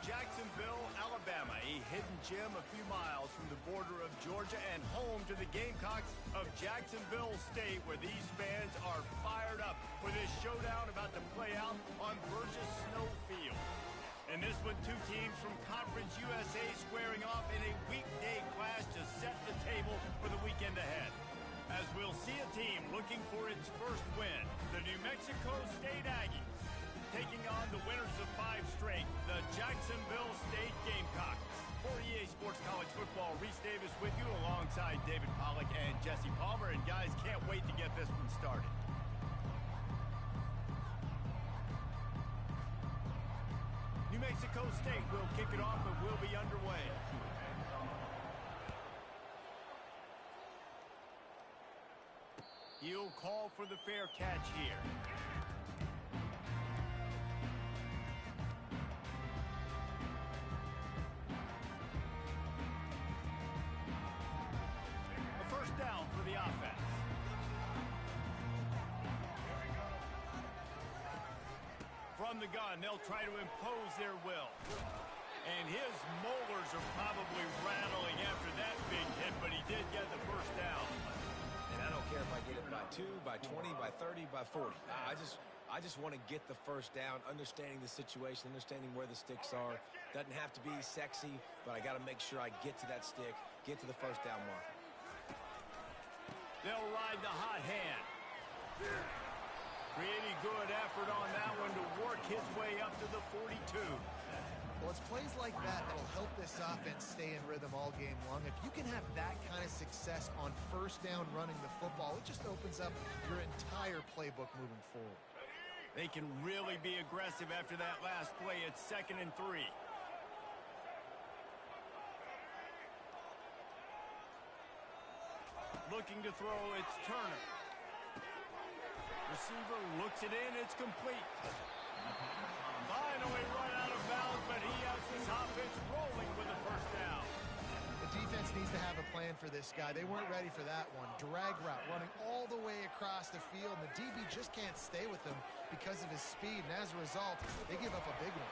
Jacksonville, Alabama, a hidden gem a few miles from the border of Georgia and home to the Gamecocks of Jacksonville State, where these fans are fired up for this showdown about to play out on Burgess Snow Field. And this one, two teams from Conference USA squaring off in a weekday clash to set the table for the weekend ahead. As we'll see a team looking for its first win, the New Mexico State Aggies, taking on the winners of 5 straight, the Jacksonville State Gamecocks. For EA Sports College Football, Reese Davis with you alongside David Pollack and Jesse Palmer. And guys, can't wait to get this one started. New Mexico State will kick it off and will be underway. He'll call for the fair catch here. A first down for the offense. From the gun, they'll try to impose their will. And his molars are probably rattling after that big hit, but he did get the first down. And I don't care if I get it by 2, by 20, by 30, by 40. I just want to get the first down, understanding the situation, understanding where the sticks are. Doesn't have to be sexy, but I got to make sure I get to that stick, get to the first down mark. They'll ride the hot hand. Pretty good effort on that one to work his way up to the 42. Well, it's plays like that that'll help this offense stay in rhythm all game long. If you can have that kind of success on first down running the football, it just opens up your entire playbook moving forward. They can really be aggressive after that last play. It's 2nd and 3. Looking to throw, it's Turner. Receiver looks it in, it's complete. Finally run out of bounds, but he has this offense rolling with a first down. The defense needs to have a plan for this guy. They weren't ready for that one. Drag route running all the way across the field, and the DB just can't stay with him because of his speed, and as a result, they give up a big one.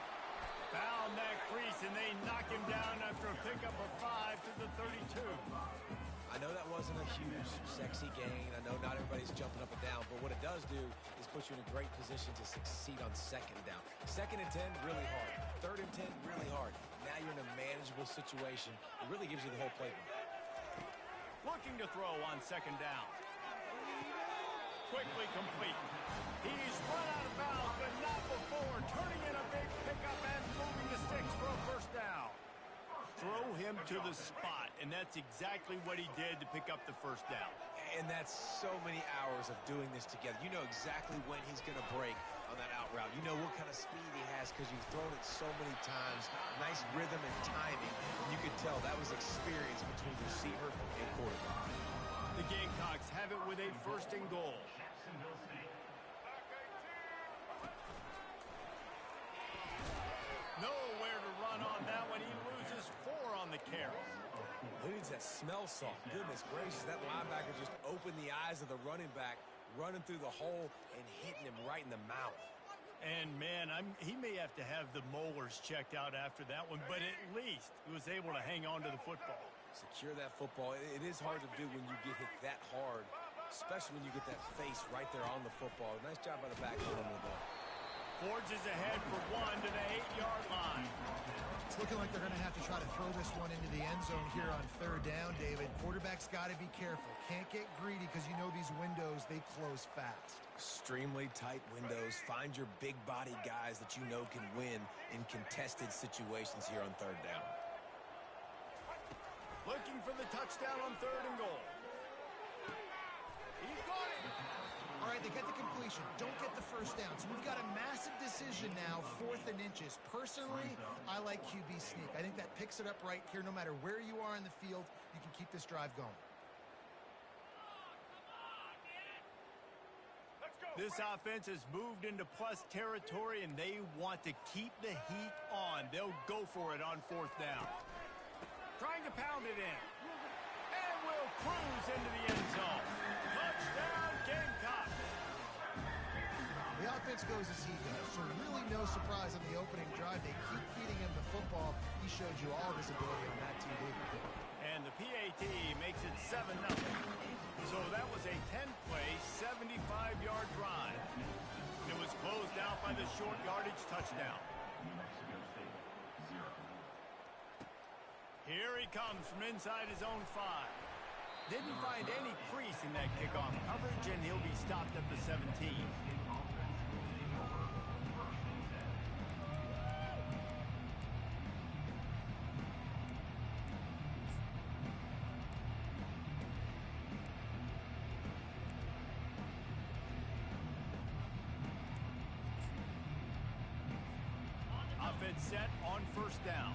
Found that crease, and they knock him down after a pickup of 5 to the 32. I know that wasn't a huge, sexy gain. I know not everybody's jumping up and down, but what it does do is put you in a great position to succeed on 2nd down. 2nd and 10, really hard. 3rd and 10, really hard. Now you're in a manageable situation. It really gives you the whole playbook. Looking to throw on 2nd down. Quickly complete. He's run out of bounds, but not before. Turning in a big pickup and moving the sticks for a first down. Throw him to the spot, and that's exactly what he did to pick up the first down. And that's so many hours of doing this together. You know exactly when he's going to break on that out route. You know what kind of speed he has because you've thrown it so many times. Nice rhythm and timing. And you could tell that was experience between receiver and quarterback. The Gamecocks have it with a 1st and goal. Nowhere to run on that one. He loses 4 on the carry. Who needs that smell salt? Goodness gracious, that linebacker just opened the eyes of the running back, running through the hole and hitting him right in the mouth. And, man, he may have to have the molars checked out after that one, but at least he was able to hang on to the football. Secure that football. It is hard to do when you get hit that hard, especially when you get that face right there on the football. Nice job by the back holding the ball. Forges ahead for 1 to the 8-yard line. It's looking like they're going to have to try to throw this one into the end zone here on 3rd down, David. Quarterback's got to be careful. Can't get greedy because you know these windows, they close fast. Extremely tight windows. Find your big body guys that you know can win in contested situations here on 3rd down. Looking for the touchdown on 3rd and goal. He's got it. All right, they get the completion. Don't get the first down. So we've got a massive decision now, 4th and inches. Personally, I like QB sneak. I think that picks it up right here. No matter where you are in the field, you can keep this drive going. This offense has moved into plus territory, and they want to keep the heat on. They'll go for it on 4th down. Trying to pound it in. And will cruise into the end zone. Touchdown, Gamecock. The offense goes as he goes. So really no surprise on the opening drive. They keep feeding him the football. He showed you all of his ability on that TV. And the PAT makes it 7-0. So that was a 10-play, 75-yard drive. It was closed out by the short yardage touchdown. Here he comes from inside his own 5. Didn't find any crease in that kickoff coverage, and he'll be stopped at the 17. Offense set on first down.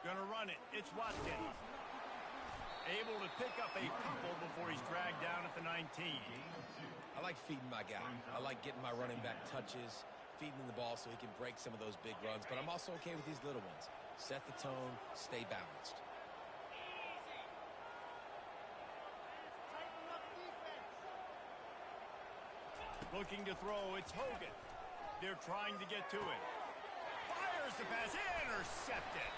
Gonna run it. It's Watkins. Able to pick up a couple before he's dragged down at the 19. I like feeding my guy. I like getting my running back touches, feeding him the ball so he can break some of those big runs. But I'm also okay with these little ones. Set the tone, stay balanced. Looking to throw, it's Hogan. They're trying to get to it. Fires the pass, intercepted.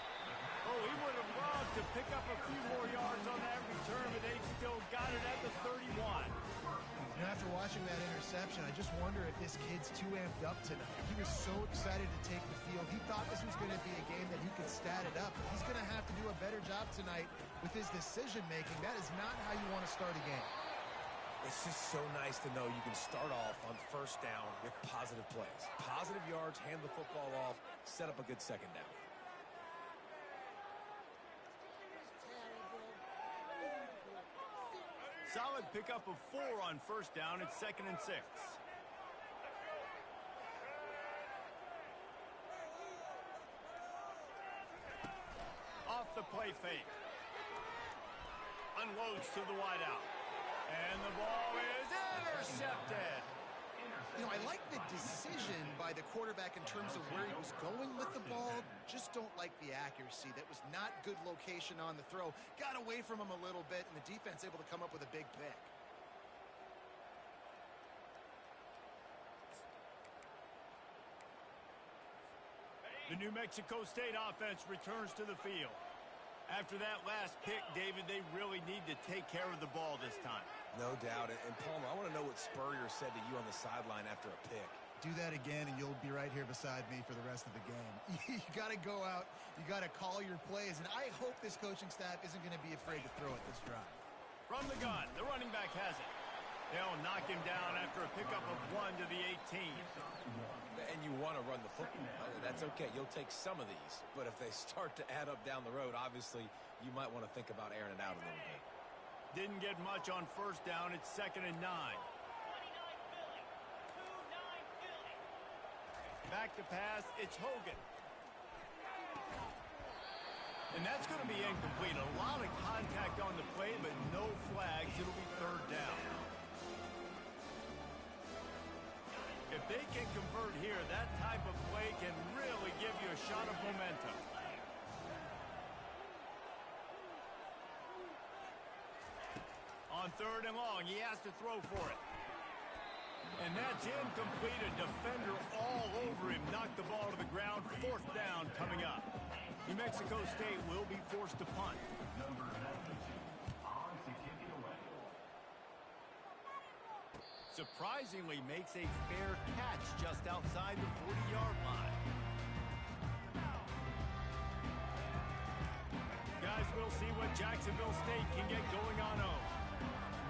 Oh, he would have loved to pick up a few more yards on that return, but they've still got it at the 31. After watching that interception, I just wonder if this kid's too amped up tonight. He was so excited to take the field. He thought this was going to be a game that he could stat it up. He's going to have to do a better job tonight with his decision-making. That is not how you want to start a game. It's just so nice to know you can start off on first down with positive plays. Positive yards, hand the football off, set up a good second down. Solid pickup of 4 on first down. It's 2nd and 6. Off the play fake. Unloads to the wideout. And the ball is intercepted. You know, I like the decision by the quarterback in terms of where he was going with the ball. Just don't like the accuracy. That was not good location on the throw. Got away from him a little bit, and the defense able to come up with a big pick. The New Mexico State offense returns to the field. After that last pick, David, they really need to take care of the ball this time. No doubt. And Palmer, I want to know what Spurrier said to you on the sideline after a pick. Do that again, and you'll be right here beside me for the rest of the game. You got to go out. You got to call your plays, and I hope this coaching staff isn't going to be afraid to throw it this drive. From the gun, the running back has it. They'll knock him down after a pickup of 1 to the 18. And you want to run the football. That's okay. You'll take some of these. But if they start to add up down the road, obviously, you might want to think about airing it out a little bit. Didn't get much on first down. It's 2nd and 9. Back to pass. It's Hogan. And that's going to be incomplete. A lot of contact on the play, but no flags. It'll be 3rd down. If they can convert here, that type of play can really give you a shot of momentum. On 3rd and long, he has to throw for it. And that's incomplete. A defender all over him. Knocked the ball to the ground. 4th down coming up. New Mexico State will be forced to punt. Surprisingly makes a fair catch just outside the 40-yard line. Guys, we'll see what Jacksonville State can get going on home.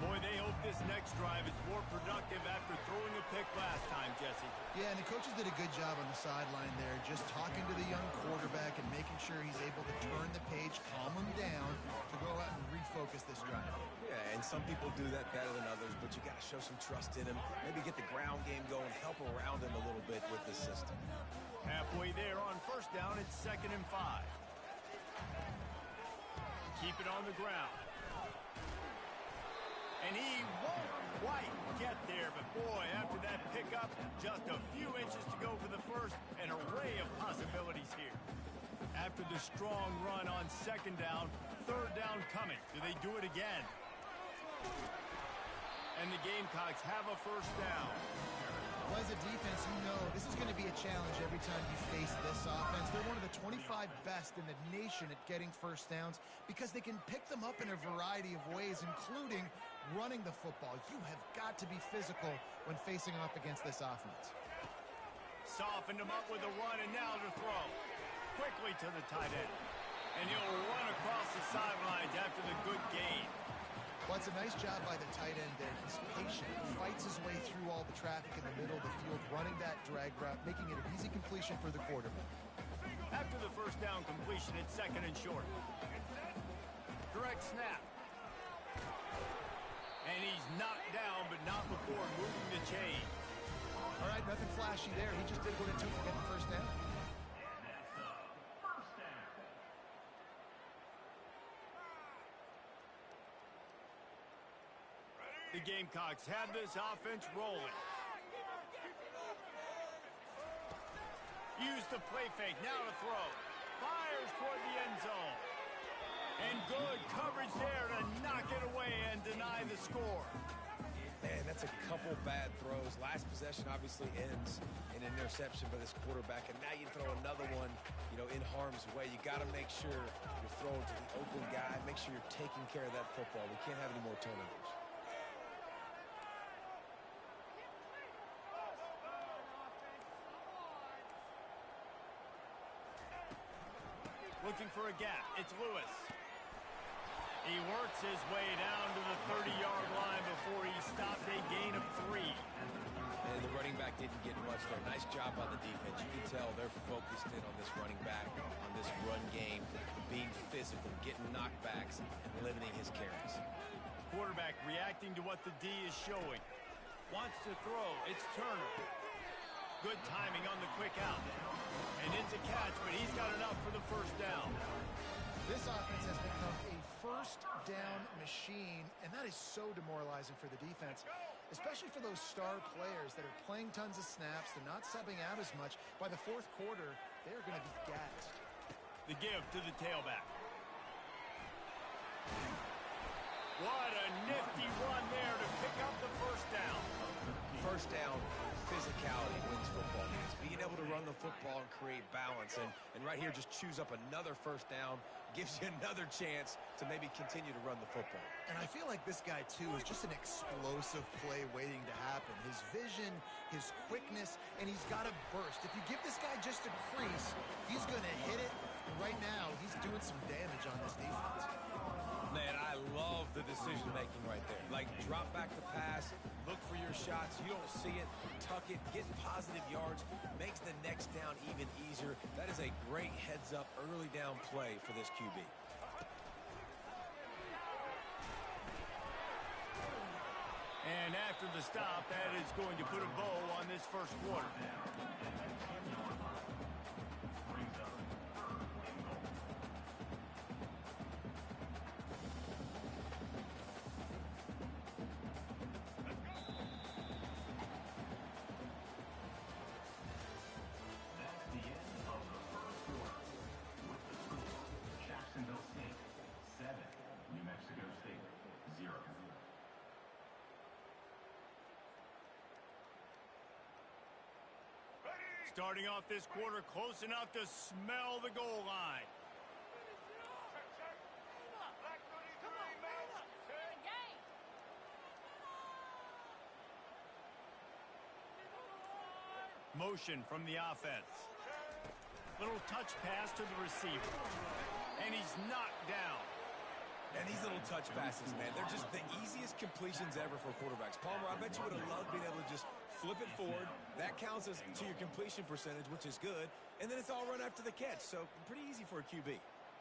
Boy, they hope this next drive is more productive after throwing a pick last time, Jesse. Yeah, and the coaches did a good job on the sideline there, just talking to the young quarterback and making sure he's able to turn the page, calm him down to go out and refocus this drive. Yeah, and some people do that better than others, but you got to show some trust in him. Maybe get the ground game going, help around him a little bit with the system. Halfway there on first down, it's 2nd and 5. Keep it on the ground. And he won't quite get there, but boy, after that pickup, just a few inches to go for the first, an array of possibilities here. After the strong run on 2nd down, third down coming. Do they do it again? And the Gamecocks have a first down. Well, as a defense, you know this is going to be a challenge every time you face this offense. They're one of the 25 best in the nation at getting first downs because they can pick them up in a variety of ways, including running the football. You have got to be physical when facing off against this offense. Softened him up with a run, and now to throw. Quickly to the tight end. And he'll run across the sidelines after the good gain. Well, it's a nice job by the tight end there. He's patient. He fights his way through all the traffic in the middle of the field, running that drag route, making it an easy completion for the quarterback. After the first down completion, it's second and short. Direct snap. And he's knocked down, but not before moving the chain. All right, nothing flashy there. He just did what it took to get the first down. The Gamecocks have this offense rolling. Use the play fake, now to throw. Fires toward the end zone. And good coverage there to knock it away and deny the score. Man, that's a couple bad throws. Last possession obviously ends in an interception by this quarterback, and now you throw another one, in harm's way. You got to make sure you're throwing to the open guy. Make sure you're taking care of that football. We can't have any more turnovers. Looking for a gap. It's Lewis. He works his way down to the 30-yard line before he stopped a gain of 3. And the running back didn't get much there. Nice job by the defense. You can tell they're focused in on this running back, on this run game, being physical, getting knockbacks, and limiting his carries. Quarterback reacting to what the D is showing. Wants to throw. It's Turner. Good timing on the quick out. And it's a catch, but he's got enough for the first down. This offense has become a first down machine, and that is so demoralizing for the defense, especially for those star players that are playing tons of snaps. They're not subbing out as much. By the fourth quarter, they're going to be gassed. The give to the tailback. What a nifty run there to pick up the first down. First down, physicality wins football games. Being able to run the football and create balance. And right here, just choose up another first down, gives you another chance to maybe continue to run the football. And I feel like this guy, too, is just an explosive play waiting to happen. His vision, his quickness, and he's got a burst. If you give this guy just a crease, he's going to hit it. And right now, he's doing some damage on this defense. Man, I love the decision-making right there. Like, drop back the pass, look for your shots. You don't see it, tuck it, get positive yards, makes the next down even easier. That is a great heads-up, early down play for this QB. And after the stop, that is going to put a bow on this first quarter. Starting off this quarter close enough to smell the goal line. Motion from the offense. Little touch pass to the receiver. And he's knocked down. And these little touch passes, man, they're just the easiest completions ever for quarterbacks. Palmer, I bet you would have loved being able to just flip it forward. That counts as to your completion percentage, which is good. And then it's all run after the catch. So pretty easy for a QB.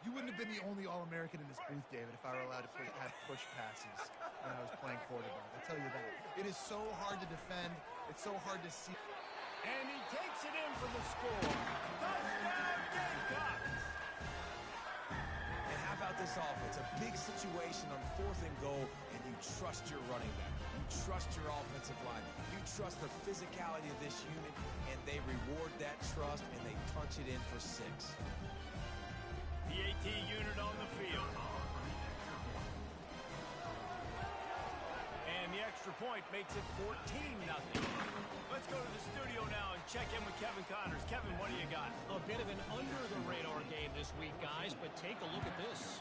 You wouldn't have been the only All-American in this booth, David, if I were allowed to have push passes when I was playing quarterback. I'll tell you that. It is so hard to defend. It's so hard to see. And he takes it in for the score. Touchdown, Gamecocks! And how about this offense? A big situation on 4th and goal, and you trust your running back. You trust your offensive line. You trust the physicality of this unit, and they reward that trust, and they punch it in for 6. The AT unit on the field. extra point makes it 14-0. Let's go to the studio now and check in with Kevin Connors. Kevin, what do you got? A bit of an under-the-radar game this week, guys, but take a look at this.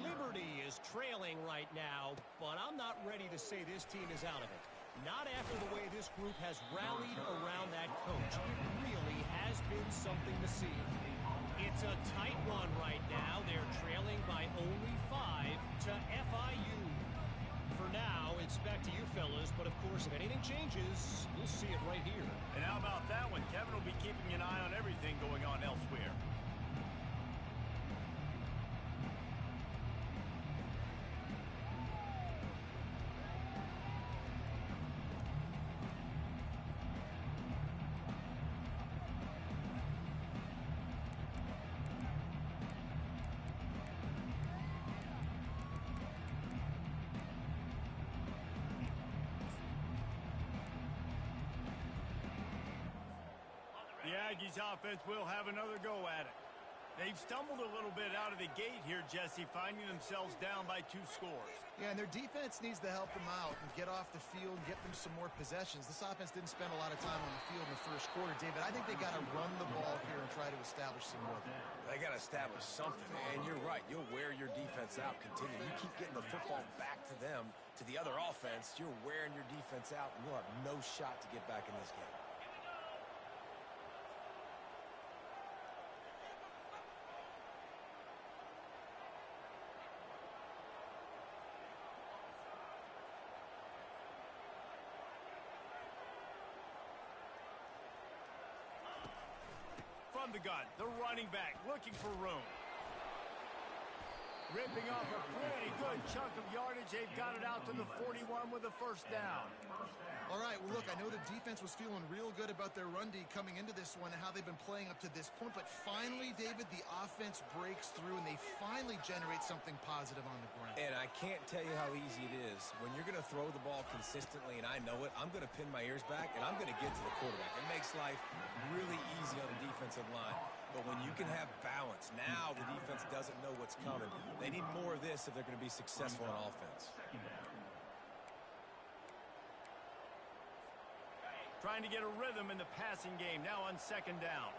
Liberty is trailing right now, but I'm not ready to say this team is out of it. Not after the way this group has rallied around that coach. It really has been something to see. It's a tight one right now. They're trailing by only 5 to FIU. For now, it's back to you fellas, but of course, if anything changes, you'll see it right here. And how about that one? Kevin will be keeping an eye on everything going on elsewhere. The Aggies offense will have another go at it. They've stumbled a little bit out of the gate here, Jesse, finding themselves down by 2 scores. Yeah, and their defense needs to help them out and get off the field and get them some more possessions. This offense didn't spend a lot of time on the field in the first quarter, David. I think they got to run the ball here and try to establish some rhythm. They got to establish something, and you're right. You'll wear your defense out. Continue. You keep getting the football back to them, to the other offense. You're wearing your defense out, and you'll have no shot to get back in this game. From the gun, the running back looking for room. Ripping off a pretty good chunk of yardage. They've got it out to the 41 with a first down. All right, well, look, I know the defense was feeling real good about their run D coming into this one and how they've been playing up to this point, but finally, David, the offense breaks through and they finally generate something positive on the ground. And I can't tell you how easy it is. When you're going to throw the ball consistently, and I know it, I'm going to pin my ears back, and I'm going to get to the quarterback. It makes life really easy on the defensive line. But when you can have balance, now the defense doesn't know what's coming. They need more of this if they're going to be successful on offense. Trying to get a rhythm in the passing game now on second down.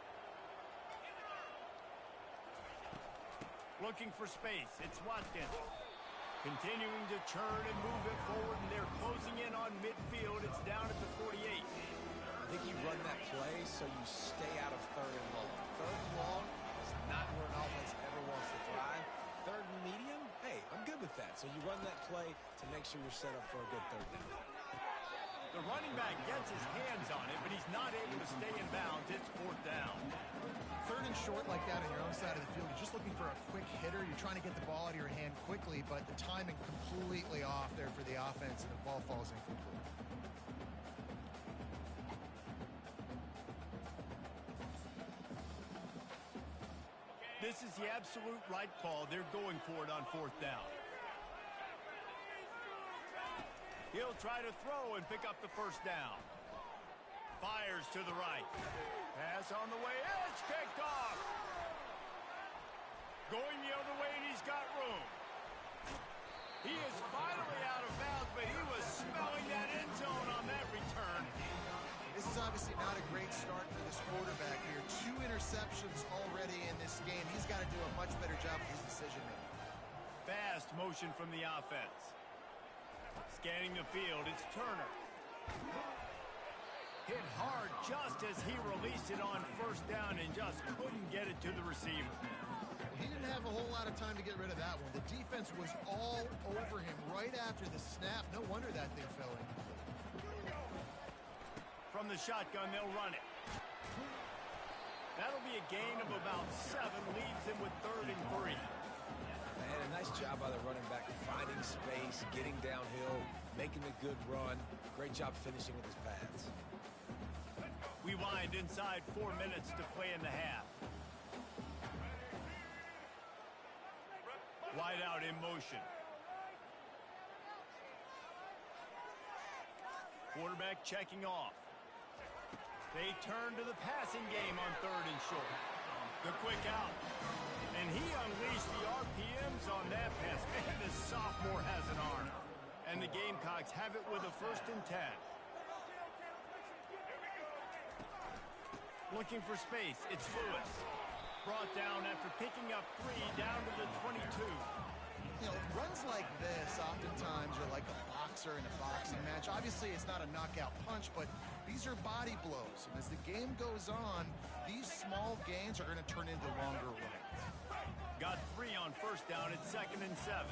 Looking for space. It's Watkins. Continuing to churn and move it forward, and they're closing in on midfield. It's down at the 48. I think you run that play so you stay out of third and long. Third and long is not where an offense ever wants to thrive. Third and medium, hey, I'm good with that. So you run that play to make sure you're set up for a good third down. The running back gets his hands on it, but he's not able to stay in bounds. It's 4th down. Third and short like that on your own side of the field, you're just looking for a quick hitter. You're trying to get the ball out of your hand quickly, but the timing completely off there for the offense, and the ball falls incomplete. This is the absolute right call. They're going for it on 4th down. He'll try to throw and pick up the first down. Fires to the right. Pass on the way. It's kicked off. Going the other way, and he's got room. He is finally out of bounds, but he was smelling that end zone on that return. This is obviously not a great start for this quarterback here. 2 interceptions already in this game. He's got to do a much better job of his decision-making. Fast motion from the offense. Scanning the field, it's Turner. Hit hard just as he released it on first down and just couldn't get it to the receiver. He didn't have a whole lot of time to get rid of that one. The defense was all over him right after the snap. No wonder that thing fell in. From the shotgun, they'll run it. That'll be a gain of about 7, leaves them with 3rd and 3. And a nice job by the running back, finding space, getting downhill, making a good run. Great job finishing with his pads. We wind inside 4 minutes to play in the half. Wide out in motion. Quarterback checking off. They turn to the passing game on 3rd and short. The quick out. And he unleashed the RPMs on that pass. Man, this sophomore has an arm. And the game Gamecocks have it with a 1st and 10. Looking for space. It's Lewis. Brought down after picking up 3 down to the 22. You know, runs like this oftentimes are like a boxer in a boxing match. Obviously, it's not a knockout punch, but these are body blows. And as the game goes on, these small gains are going to turn into longer runs. Got 3 on 1st down. It's 2nd and 7.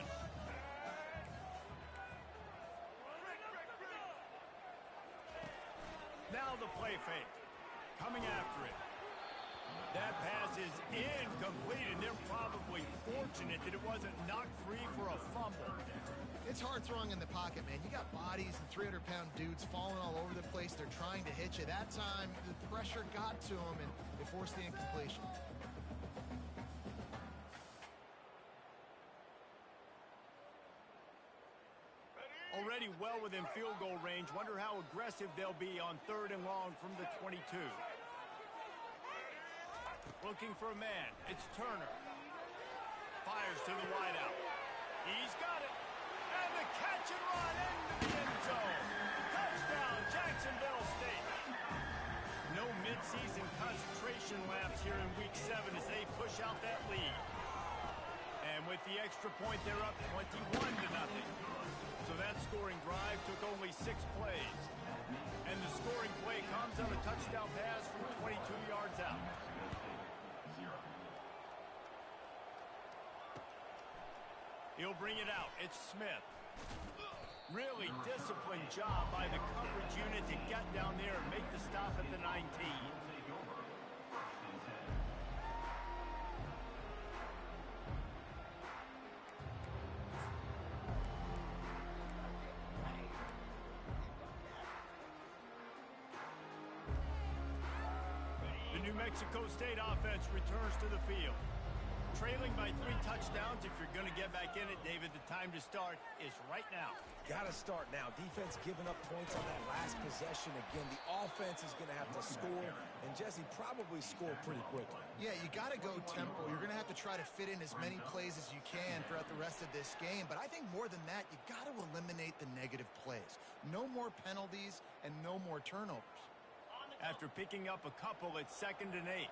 Now the play fake. Coming after it. That pass is incomplete, and they're probably fortunate that it wasn't knocked free for a fumble. It's hard throwing in the pocket, man. You got bodies and 300-pound dudes falling all over the place. They're trying to hit you. That time, the pressure got to them, and they forced the incompletion. Already well within field goal range. Wonder how aggressive they'll be on 3rd and long from the 22. Looking for a man. It's Turner. Fires to the wideout. He's got it. And the catch and run into the end zone. Touchdown, Jacksonville State. No midseason concentration laps here in Week 7 as they push out that lead. And with the extra point, they're up 21-0. So that scoring drive took only 6 plays. And the scoring play comes on a touchdown pass from 22 yards out. He'll bring it out. It's Smith. Really disciplined job by the coverage unit to get down there and make the stop at the 19. The New Mexico State offense returns to the field. Trailing by 3 touchdowns. If you're going to get back in it, David, the time to start is right now. Got to start now. Defense giving up points on that last possession. Again, the offense is going to have to score, and Jesse probably score pretty quickly. Yeah, you got to go tempo. You're going to have to try to fit in as many plays as you can throughout the rest of this game. But I think more than that, you got to eliminate the negative plays. No more penalties and no more turnovers. After picking up a couple, it's 2nd and 8.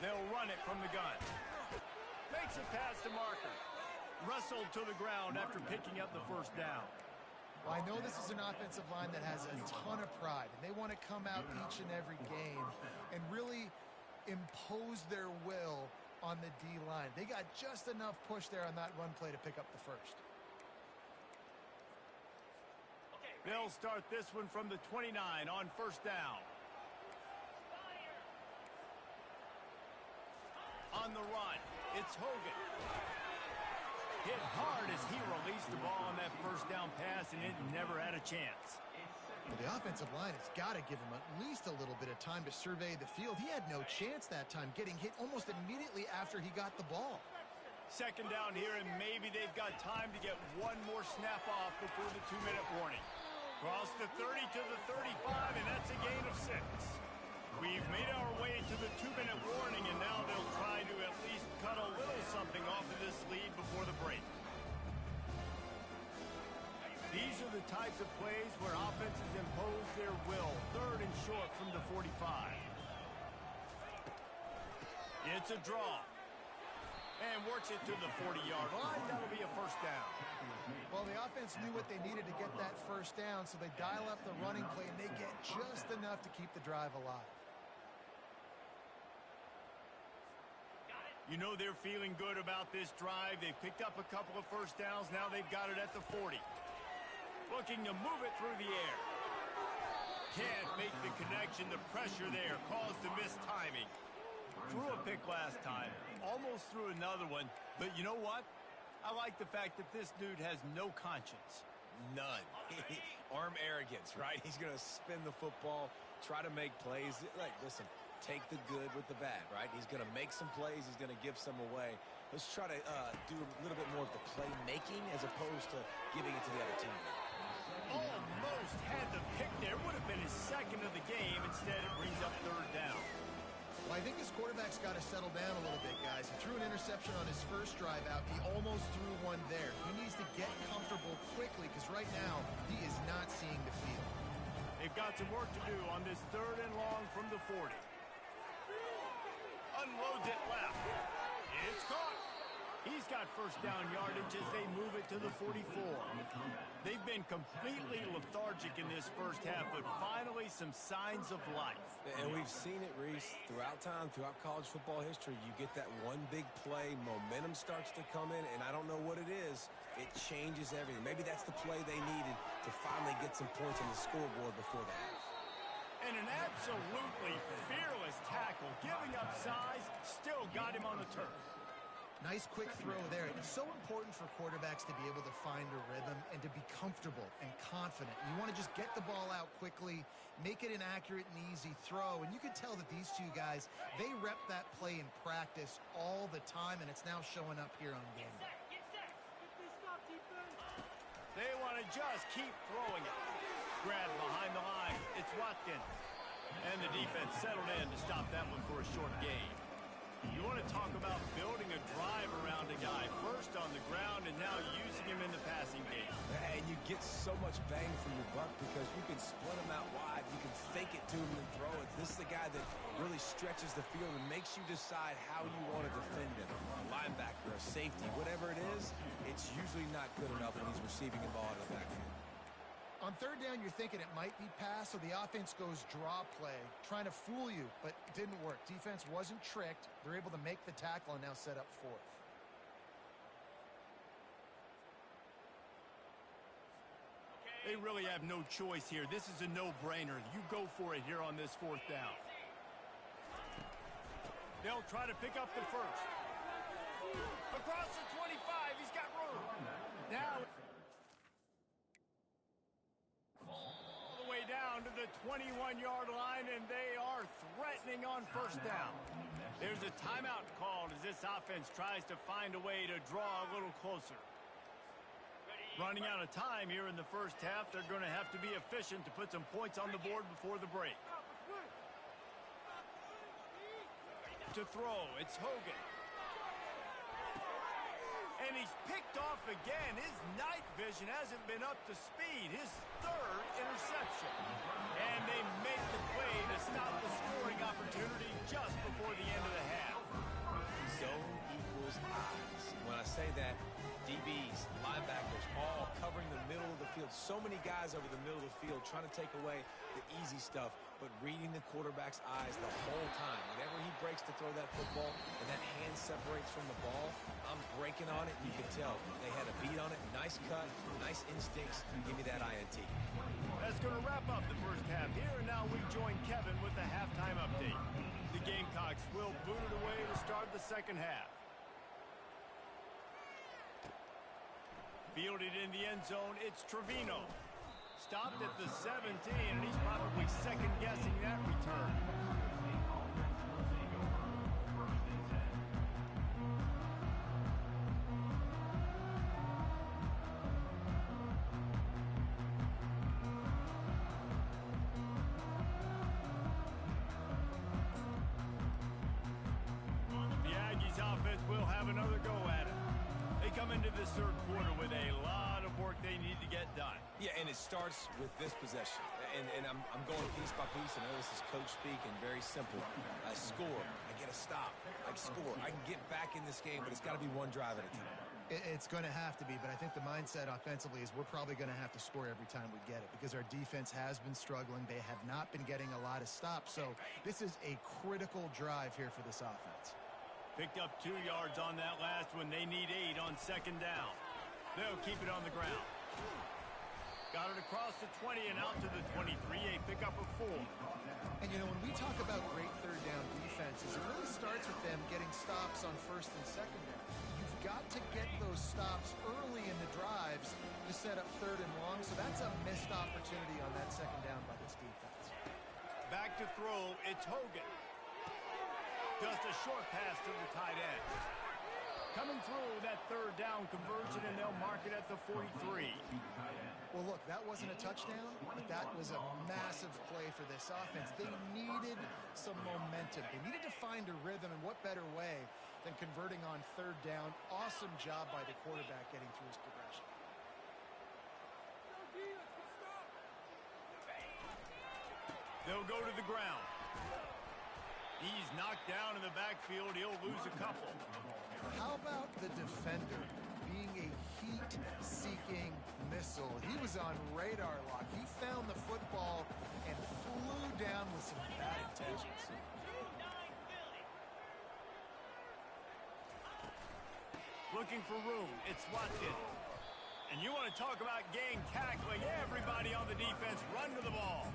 They'll run it from the gun. Makes it past the marker. Wrestled to the ground after picking up the 1st down. Well, I know this is an offensive line that has a ton of pride, and they want to come out each and every game and really impose their will on the D-line. They got just enough push there on that run play to pick up the 1st. They'll start this one from the 29 on 1st down. On the run, it's Hogan. Hit hard as he released the ball on that 1st down pass, and it never had a chance. Well, the offensive line has got to give him at least a little bit of time to survey the field. He had no chance that time, getting hit almost immediately after he got the ball. 2nd down here, and maybe they've got time to get one more snap off before the 2-minute warning. Cross the 30 to the 35, and that's a gain of 6. We've made our way to the 2-minute warning, and now they'll try to at least cut a little something off of this lead before the break. These are the types of plays where offenses impose their will. 3rd and short from the 45. It's a draw. And works it to the 40-yard line. That'll be a 1st down. Well, the offense knew what they needed to get that 1st down, so they dial up the running play, and they get just enough to keep the drive alive. You know they're feeling good about this drive. They've picked up a couple of 1st downs. Now they've got it at the 40. Looking to move it through the air. Can't make the connection. The pressure there caused the missed timing. Threw a pick last time. Almost threw another one. But you know what? I like the fact that this dude has no conscience. None. Arm arrogance, right? He's going to spin the football, try to make plays. Like, listen, take the good with the bad, right? He's going to make some plays. He's going to give some away. Let's try to do a little bit more of the playmaking as opposed to giving it to the other team. Almost had the pick there. Would have been his 2nd of the game. Instead, it brings up 3rd down. Well, I think his quarterback's got to settle down a little bit, guys. He threw an interception on his first drive out. He almost threw one there. He needs to get comfortable quickly because right now he is not seeing the field. They've got some work to do on this 3rd and long from the 40. Unloads it left. It's caught. He's got first down yardage as they move it to the 44. They've been completely lethargic in this first half, but finally some signs of life. And we've seen it, Reese, throughout time, throughout college football history. You get that one big play, momentum starts to come in, and I don't know what it is. It changes everything. Maybe that's the play they needed to finally get some points on the scoreboard before the half. And an absolutely fearless tackle, giving up size, still got him on the turf. Nice quick throw there. It's so important for quarterbacks to be able to find a rhythm and to be comfortable and confident. You want to just get the ball out quickly, make it an accurate and easy throw. And you can tell that these two guys, they rep that play in practice all the time, and it's now showing up here on game day. They want to just keep throwing it. Grab behind the line. It's Watkins. And the defense settled in to stop that one for a short gain. You want to talk about building a drive around a guy first on the ground and now using him in the passing game. And you get so much bang for your buck because you can split him out wide. You can fake it to him and throw it. This is a guy that really stretches the field and makes you decide how you want to defend him. A linebacker, a safety, whatever it is, it's usually not good enough when he's receiving the ball in the backfield. On 3rd down, you're thinking it might be pass, so the offense goes draw play, trying to fool you, but it didn't work. Defense wasn't tricked. They're able to make the tackle and now set up 4th. They really have no choice here. This is a no-brainer. You go for it here on this 4th down. They'll try to pick up the first. Across the 25, he's got room. Now down to the 21-yard line, and they are threatening on first down. There's a timeout called as this offense tries to find a way to draw a little closer. Running out of time here in the first half, they're going to have to be efficient to put some points on the board before the break. To throw, it's Hogan. And he's picked off again. His night vision hasn't been up to speed. His 3rd interception. And they make the play to stop the scoring opportunity just before the end of the half. Zone equals eyes. When I say that, DBs, linebackers, all covering the middle of the field. So many guys over the middle of the field trying to take away the easy stuff, but reading the quarterback's eyes the whole time. Whenever he breaks to throw that football and that hand separates from the ball, I'm breaking on it, and you can tell they had a beat on it. Nice cut, nice instincts. Give me that INT. That's going to wrap up the first half here, and now we join Kevin with the halftime update. The Gamecocks will boot it away to start the second half. Fielded in the end zone, it's Trevino. Stopped at the 17, and he's probably second-guessing that return. The Aggies offense will have another go at it. They come into this 3rd quarter with a lot of work they need to get done. Yeah, and it starts with this possession. And I'm going piece by piece. I know this is coach speak and very simple. I score. I get a stop. I score. I can get back in this game, but it's got to be one drive at a time. It's going to have to be, but I think the mindset offensively is we're probably going to have to score every time we get it because our defense has been struggling. They have not been getting a lot of stops. So this is a critical drive here for this offense. Picked up 2 yards on that last one. They need 8 on 2nd down. They'll keep it on the ground. Got it across the 20 and out to the 23. A pickup of 4. And, you know, when we talk about great 3rd down defenses, it really starts with them getting stops on 1st and 2nd down. You've got to get those stops early in the drives to set up 3rd and long. So that's a missed opportunity on that 2nd down by this defense. Back to throw. It's Hogan. Just a short pass to the tight end. Coming through that third down conversion, and they'll mark it at the 43. Well, look, that wasn't a touchdown, but that was a massive play for this offense. They needed some momentum. They needed to find a rhythm, and what better way than converting on third down. Awesome job by the quarterback getting through his progression. They'll go to the ground. He's knocked down in the backfield. He'll lose a couple. How about the defender being a heat-seeking missile? He was on radar lock. He found the football and flew down with some bad intentions. Looking for room. It's Watkins. And you want to talk about gang tackling. Everybody on the defense run to the ball.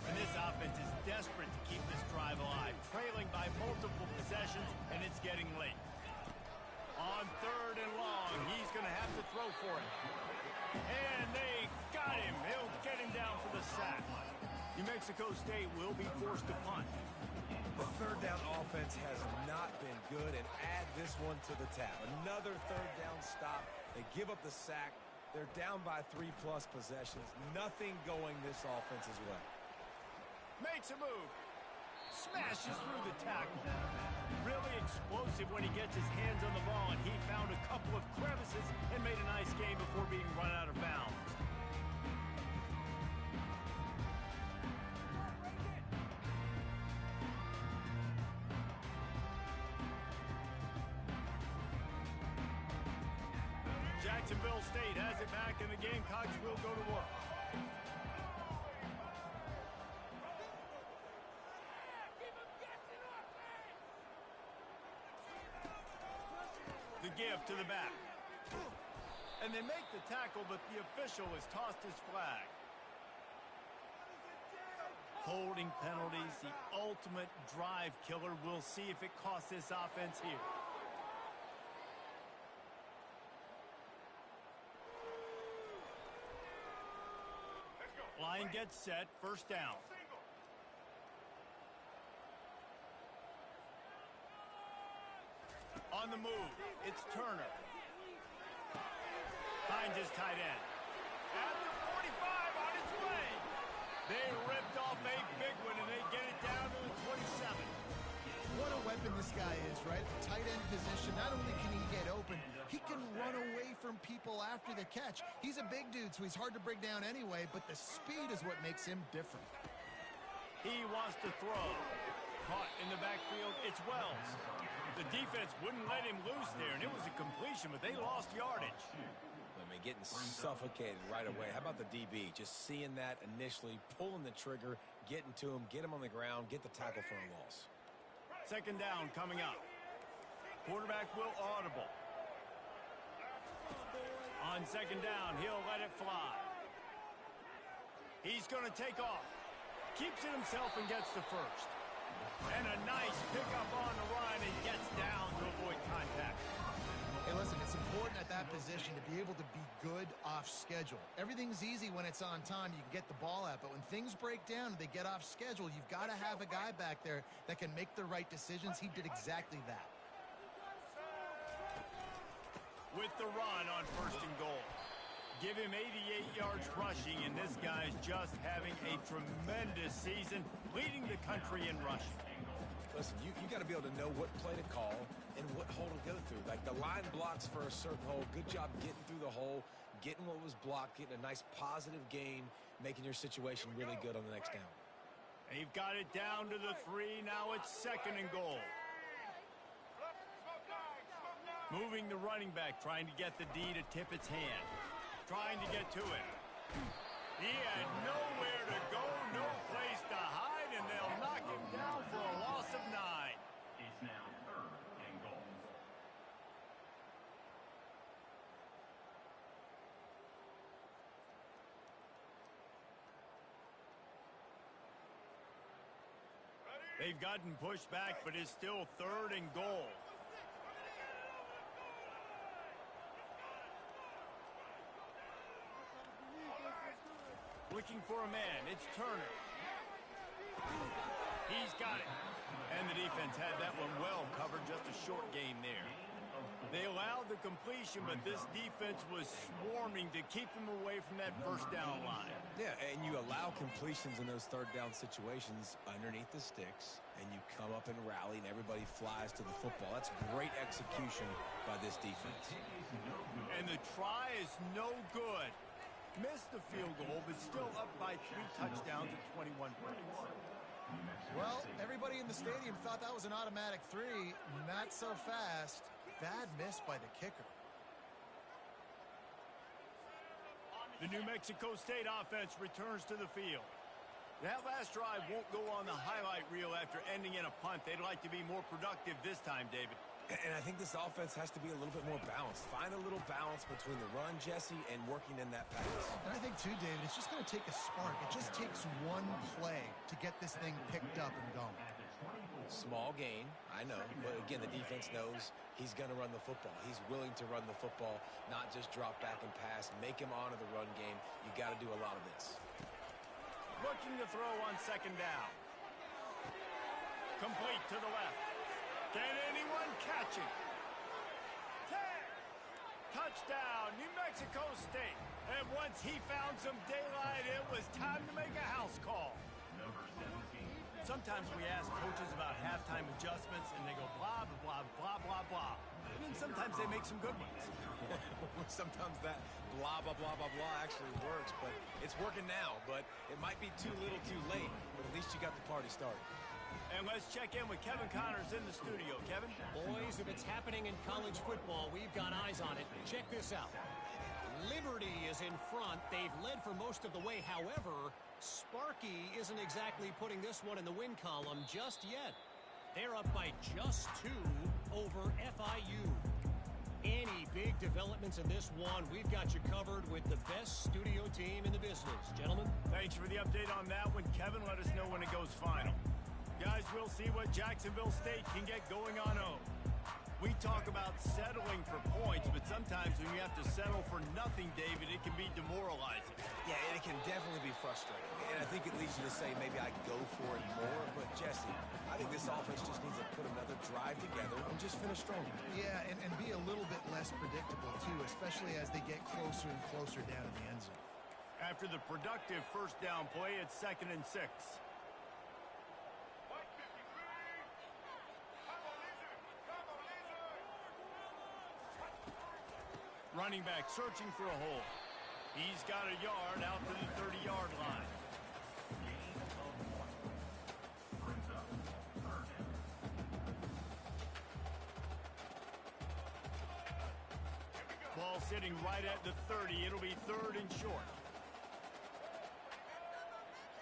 And this offense is desperate to keep this drive alive. Trailing by multiple possessions, and it's getting late. On third and long, he's going to have to throw for it. And they got him. He'll get him down for the sack. New Mexico State will be forced to punt. The third down offense has not been good, and add this one to the tab. Another third down stop. They give up the sack. They're down by 3+ possessions. Nothing going this offense's way. Makes a move. Smashes through the tackle. Really explosive when he gets his hands on the ball, and he found a couple of crevices and made a nice game before being run out of bounds. Jacksonville State has it back, and the Gamecocks will go to work. The give to the back. And they make the tackle, but the official has tossed his flag. Holding penalties, the ultimate drive killer. We'll see if it costs this offense here. Line gets set, first down. On the move, it's Turner. Finds his tight end. At the 45, on its way. They ripped off a big one, and they get it down to the 27. What a weapon this guy is, right? At the tight end position, not only can he get open, he can run away from people after the catch. He's a big dude, so he's hard to bring down anyway, but the speed is what makes him different. He wants to throw. Caught in the backfield, it's Wells. The defense wouldn't let him loose there, and it was a completion, but they lost yardage. I mean, getting suffocated right away. How about the DB? Just seeing that initially, pulling the trigger, getting to him, get him on the ground, get the tackle for a loss. Second down coming up. Quarterback will audible. On second down, he'll let it fly. He's going to take off. Keeps it himself and gets the first. And a nice pickup on the run and gets down to avoid contact. Hey, listen, it's important at that position to be able to be good off schedule. Everything's easy when it's on time. You can get the ball out. But when things break down and they get off schedule, you've got to have a guy back there that can make the right decisions. He did exactly that. With the run on first and goal. Give him 88 yards rushing, and this guy's just having a tremendous season, leading the country in rushing. Listen, you got to be able to know what play to call and what hole to go through. Like the line blocks for a certain hole. Good job getting through the hole, getting what was blocked, getting a nice positive gain, making your situation really good on the next down. They've got it down to the 3. Now it's second and goal. Moving the running back, trying to get the D to tip its hand. Trying to get to it. He had nowhere to go, no place to hide, and they'll knock him down for a loss of 9. It's now third and goal. They've gotten pushed back, but it's still third and goal. Looking for a man. It's Turner. He's got it. And the defense had that one well covered. Just a short gain there. They allowed the completion, but this defense was swarming to keep them away from that first down line. Yeah, and you allow completions in those third down situations underneath the sticks, and you come up and rally, and everybody flies to the football. That's great execution by this defense. And the try is no good. Missed the field goal, but still up by 3 touchdowns at 21 points. Well, everybody in the stadium thought that was an automatic 3. Not so fast. Bad miss by the kicker. The New Mexico State offense returns to the field. That last drive won't go on the highlight reel after ending in a punt. They'd like to be more productive this time, David. And I think this offense has to be a little bit more balanced. Find a little balance between the run, Jesse, and working in that pass. And I think, too, David, it's just going to take a spark. It just takes one play to get this thing picked up and going. Small gain, I know. But, again, the defense knows he's going to run the football. He's willing to run the football, not just drop back and pass. Make him honor the run game. You got to do a lot of this. Looking to throw on second down. Complete to the left. Can anyone catch it? 10. Touchdown, New Mexico State. And once he found some daylight, it was time to make a house call. Sometimes we ask coaches about halftime adjustments, and they go blah, blah, blah, blah, blah. And then sometimes they make some good ones. Sometimes that blah, blah, blah, blah, blah actually works, but it's working now. But it might be too little too late, but at least you got the party started. And let's check in with Kevin Connors in the studio. Kevin? Boys, if it's happening in college football, we've got eyes on it. Check this out. Liberty is in front. They've led for most of the way. However, Sparky isn't exactly putting this one in the win column just yet. They're up by just 2 over FIU. Any big developments in this one, we've got you covered with the best studio team in the business. Gentlemen? Thanks for the update on that one. Kevin, let us know when it goes final. Guys, we'll see what Jacksonville State can get going on O. We talk about settling for points, but sometimes when you have to settle for nothing, David, it can be demoralizing. Yeah, and it can definitely be frustrating. And I think it leads you to say maybe I go for it more. But, Jesse, I think this offense just needs to put another drive together and just finish stronger. Yeah, and be a little bit less predictable, too, especially as they get closer and closer down to the end zone. After the productive first down play, it's 2nd and 6. Running back searching for a hole. He's got a yard out to the 30-yard line. Ball sitting right at the 30. It'll be 3rd and short.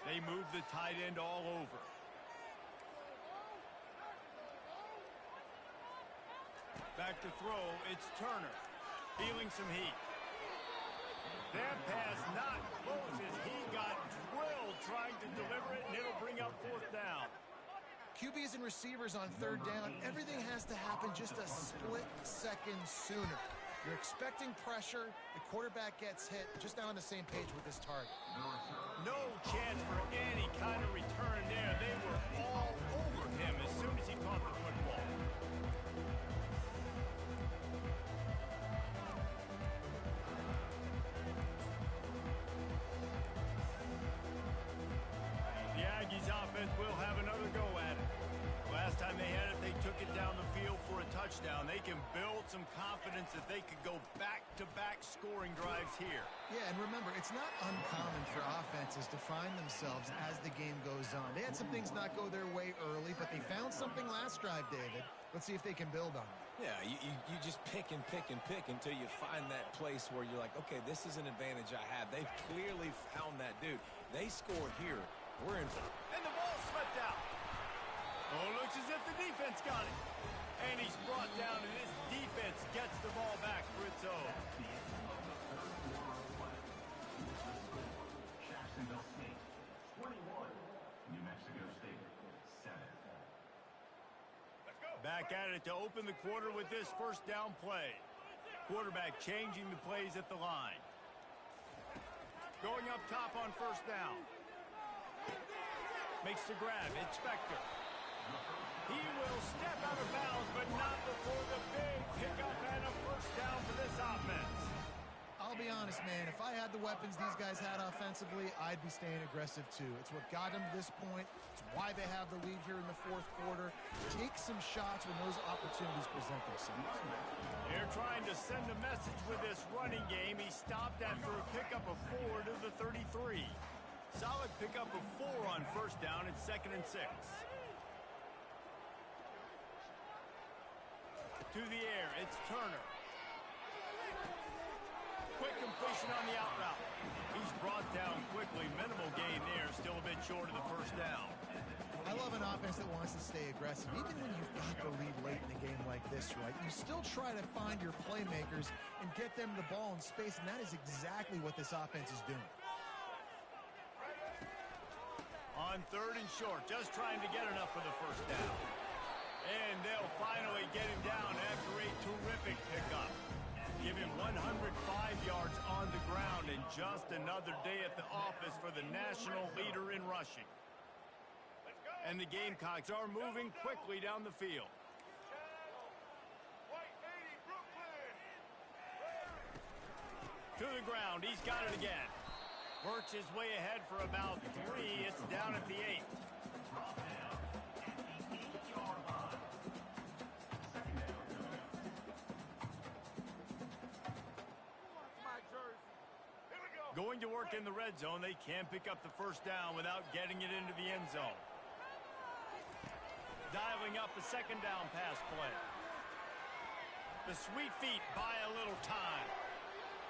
They move the tight end all over. Back to throw. It's Turner. Feeling some heat. That pass not close as he got drilled trying to deliver it, and it'll bring up 4th down. QBs and receivers on 3rd down, everything has to happen just a split second sooner. You're expecting pressure, the quarterback gets hit, just not on the same page with his target. No chance for any kind of return there. They were all over him as soon as he caught the football. The Aggies offense will have another go at it. Last time they had it, they took it down the field for a touchdown. They can build some confidence that they could go back-to-back scoring drives here. Yeah, and remember, it's not uncommon for offenses to find themselves as the game goes on. They had some things not go their way early, but they found something last drive, David. Let's see if they can build on it. Yeah, you just pick and pick and pick until you find that place where you're like, okay, this is an advantage I have. They've clearly found that dude. They scored here. We're in. And the ball slipped out. Oh, looks as if the defense got it. And he's brought down, and this defense gets the ball back for its own. Jacksonville State, 21. New Mexico State, 7. Back at it to open the quarter with this first down play. Quarterback changing the plays at the line. Going up top on first down. Makes the grab. It's Spector. He will step out of bounds, but not before the big pickup and a first down for this offense. I'll be honest, man. If I had the weapons these guys had offensively, I'd be staying aggressive too. It's what got them to this point. It's why they have the lead here in the fourth quarter. Take some shots when those opportunities present themselves. They're trying to send a message with this running game. He stopped after a pickup of 4 to the 33. Solid pickup of 4 on first down. It's 2nd and 6. To the air, it's Turner. Quick completion on the out route. He's brought down quickly. Minimal gain there. Still a bit short of the first down. I love an offense that wants to stay aggressive. Even when you've got the lead late in a game like this, right, you still try to find your playmakers and get them the ball in space, and that is exactly what this offense is doing. On 3rd and short, just trying to get enough for the first down. And they'll finally get him down after a terrific pickup. Give him 105 yards on the ground, and just another day at the office for the national leader in rushing. And the Gamecocks are moving quickly down the field. To the ground, he's got it again. Works his way ahead for about 3. It's down at the 8. Going to work in the red zone. They can pick up the first down without getting it into the end zone. Dialing up a 2nd down pass play. The sweet feet buy a little time.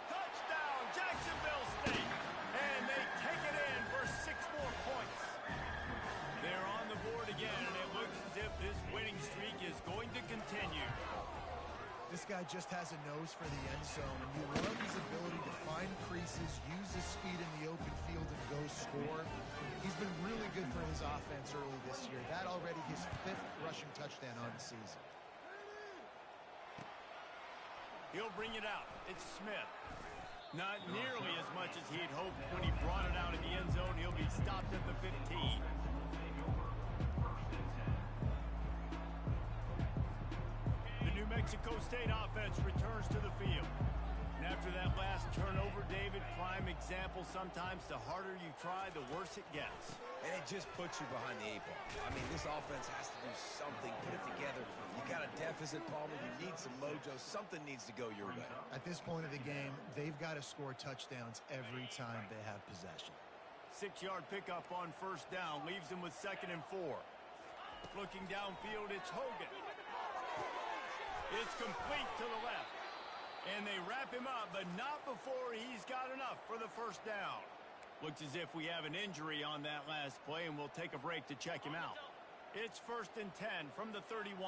Touchdown, Jacksonville State. And they take it in for 6 more points. They're on the board again, and it looks as if this winning streak is going to continue. This guy just has a nose for the end zone, and you love his ability to find creases, use his speed in the open field, and go score. He's been really good for his offense early this year. That already his 5th rushing touchdown on the season. He'll bring it out. It's Smith. Not nearly as much as he'd hoped when he brought it out in the end zone. He'll be stopped at the 15. Mexico State offense returns to the field. And after that last turnover, David, prime example, sometimes the harder you try, the worse it gets. And it just puts you behind the 8 ball. I mean, this offense has to do something, put it together. You got a deficit, Palmer. You need some mojo. Something needs to go your way. At this point of the game, they've got to score touchdowns every time they have possession. 6-yard pickup on first down leaves them with 2nd and 4. Looking downfield, it's Hogan. It's complete to the left. And they wrap him up, but not before he's got enough for the first down. Looks as if we have an injury on that last play, and we'll take a break to check him out. It's 1st and 10 from the 31.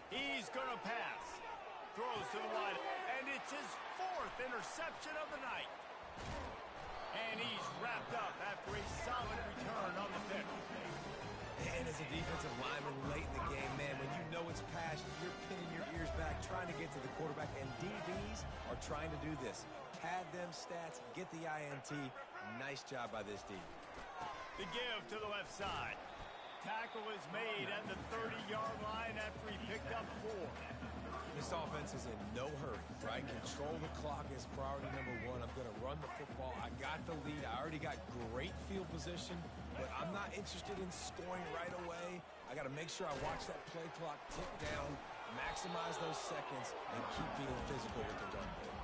He's going to pass. Throws to the wide, and it's his 4th interception of the night. And he's wrapped up after a solid return on the pick. And as a defensive lineman late in the game, man, when you know it's passed, you're pinning your ears back, trying to get to the quarterback, and DBs are trying to do this. Pad them stats, get the INT. Nice job by this D. The give to the left side. Tackle is made at the 30-yard line after he picked up 4. This offense is in no hurry, right? Control the clock is priority number 1. I'm going to run the football. I got the lead. I already got great field position, but I'm not interested in scoring right away. I got to make sure I watch that play clock tick down, maximize those seconds, and keep being physical with the run game.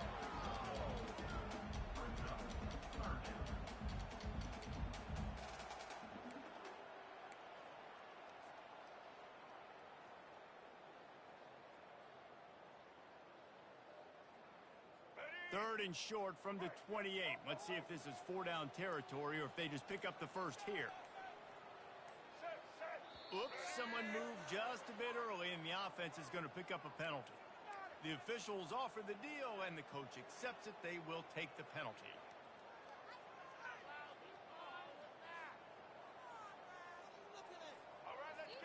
Third and short from the 28. Let's see if this is 4-down territory or if they just pick up the first here. Oops, someone moved just a bit early, and the offense is going to pick up a penalty. The officials offer the deal, and the coach accepts it. They will take the penalty.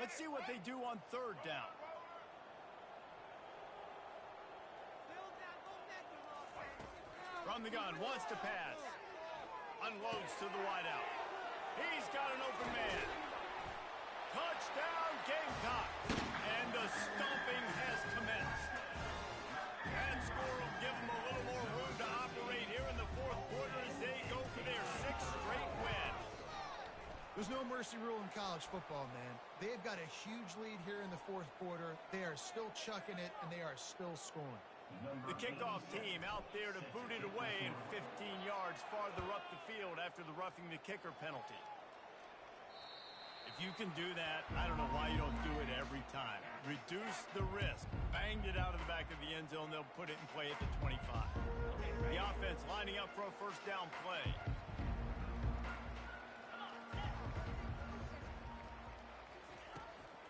Let's see what they do on 3rd down. From the gun, wants to pass. Unloads to the wideout. He's got an open man. Touchdown, Gamecock. And the stomping has commenced. That score will give them a little more room to operate here in the fourth quarter as they go for their 6th straight win. There's no mercy rule in college football, man. They've got a huge lead here in the fourth quarter. They are still chucking it, and they are still scoring. The kickoff team out there to boot it away and 15 yards farther up the field after the roughing the kicker penalty. If you can do that, I don't know why you don't do it every time. Reduce the risk. Banged it out of the back of the end zone. They'll put it in play at the 25. The offense lining up for a first down play.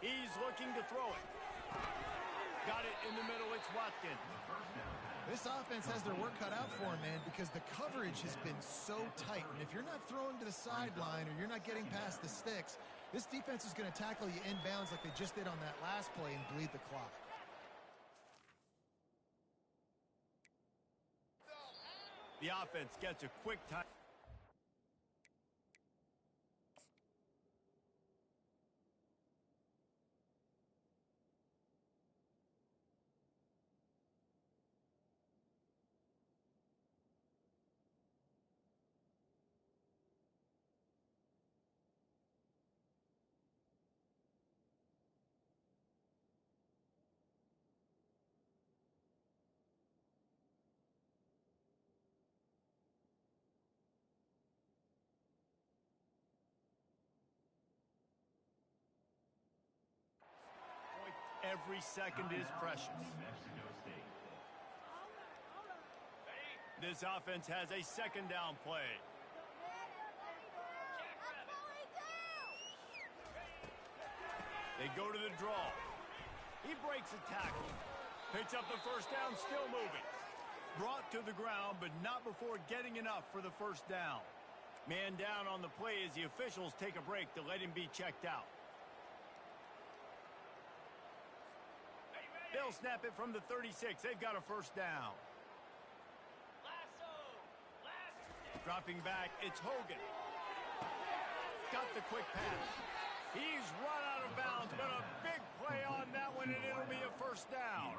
He's looking to throw it. Got it in the middle. It's Watkins. This offense has their work cut out for them, man, because the coverage has been so tight. And if you're not throwing to the sideline or you're not getting past the sticks, this defense is going to tackle you inbounds like they just did on that last play and bleed the clock. The offense gets a quick time. Every second is precious. This offense has a second down play. They go to the draw. He breaks a tackle. Picks up the first down, still moving. Brought to the ground, but not before getting enough for the first down. Man down on the play as the officials take a break to let him be checked out. They'll snap it from the 36. They've got a first down. Dropping back, it's Hogan. Got the quick pass. He's run out of bounds, but a big play on that one, and it'll be a first down.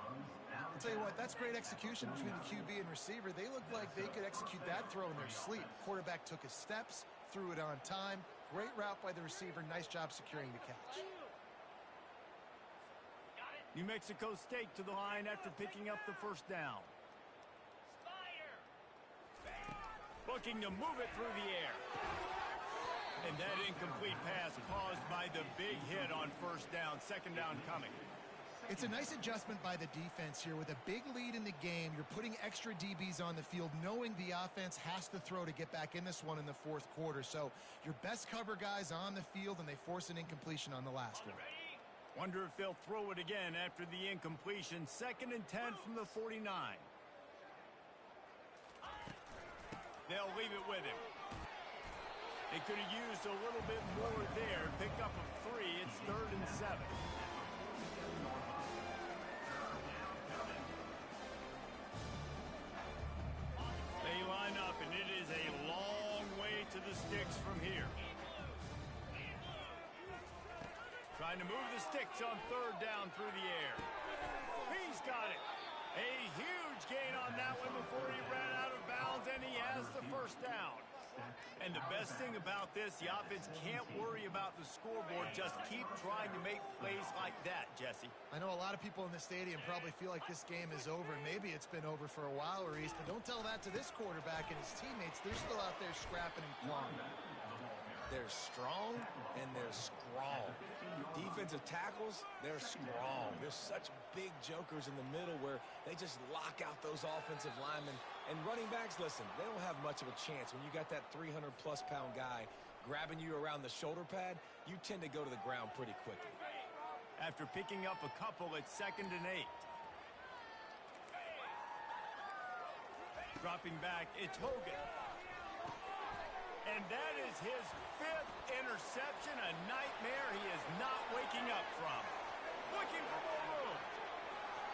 I'll tell you what, that's great execution between the QB and receiver. They look like they could execute that throw in their sleep. Quarterback took his steps, threw it on time. Great route by the receiver. Nice job securing the catch. New Mexico State to the line after picking up the first down. Looking to move it through the air. And that incomplete pass caused by the big hit on first down. Second down coming. It's a nice adjustment by the defense here. With a big lead in the game, you're putting extra DBs on the field, knowing the offense has to throw to get back in this one in the fourth quarter. So your best cover guys on the field, and they force an incompletion on the last one. Wonder if they'll throw it again after the incompletion. 2nd and 10 from the 49. They'll leave it with him. They could have used a little bit more there. Pick up a 3. It's 3rd and 7. They line up, and it is a long way to the sticks from here. Trying to move the sticks on 3rd down through the air. He's got it. A huge gain on that one before he ran out of bounds, and he has the first down. And the best thing about this, the offense can't worry about the scoreboard. Just keep trying to make plays like that, Jesse. I know a lot of people in the stadium probably feel like this game is over. Maybe it's been over for a while, Reese, but don't tell that to this quarterback and his teammates. They're still out there scrapping and clawing. They're strong and they're strong. Defensive tackles, they're strong. There's such big jokers in the middle where they just lock out those offensive linemen. And running backs, listen, they don't have much of a chance. When you got that 300-plus pound guy grabbing you around the shoulder pad, you tend to go to the ground pretty quickly. After picking up a couple, it's 2nd and 8. Dropping back, it's Hogan. And that is his 5th interception, a nightmare he is not waking up from. Looking for more room.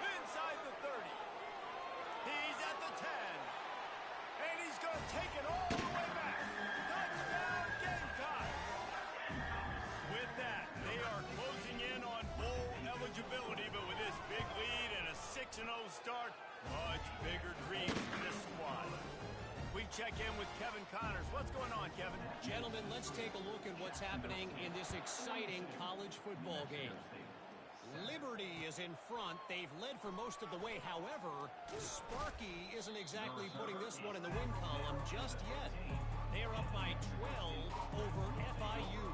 Inside the 30. He's at the 10. take it all the way back. Touchdown, Gamecocks. With that, they are closing in on bowl eligibility, but with this big lead and a 6-0 start, much bigger dreams for this squad. We check in with Kevin Connors. What's going on, Kevin? Gentlemen, let's take a look at what's happening in this exciting college football game. Liberty is in front. They've led for most of the way. However, Sparky isn't exactly putting this one in the win column just yet. They're up by 12 over FIU.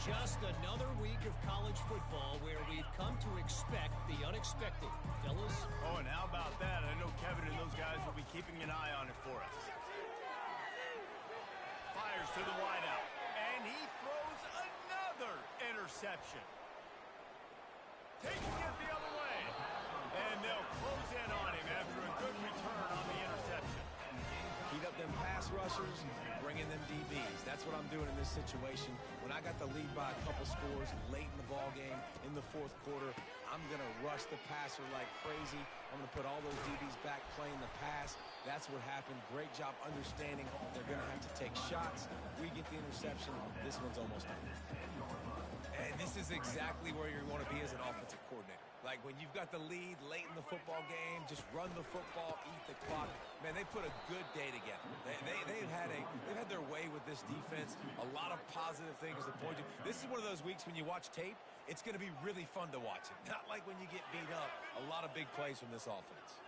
Just another week of college football where we've come to expect the unexpected. Fellas? Oh, and how about that? I know Kevin and those guys will be keeping an eye on it for us. Fires to the wideout. And he throws another interception. Taking it the other way. And they'll close in on him after a good return on the interception. Heat up them pass rushers, bring in them DBs. That's what I'm doing in this situation. When I got the lead by a couple scores late in the ball game, in the fourth quarter, I'm going to rush the passer like crazy. I'm going to put all those DBs back playing the pass. That's what happened. Great job understanding they're going to have to take shots. We get the interception. This one's almost over. And this is exactly where you want to be as an offensive coordinator. Like when you've got the lead late in the football game, just run the football, eat the clock. Man, they put a good day together. They've had their way with this defense. A lot of positive things to point to. This is one of those weeks when you watch tape, it's going to be really fun to watch it. Not like when you get beat up. A lot of big plays from this offense.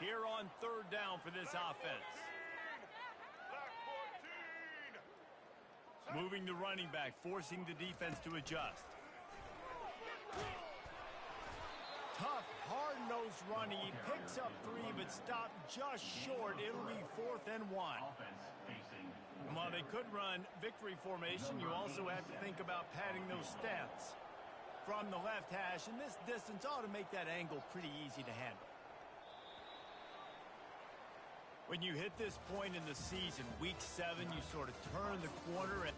Here on third down for this offense. Moving the running back, forcing the defense to adjust. Tough, hard-nosed running. He picks up 3, but stopped just short. It'll be 4th and 1. And while they could run victory formation, you also have to think about padding those stats. From the left hash, and this distance ought to make that angle pretty easy to handle. When you hit this point in the season, week 7, you sort of turn the corner and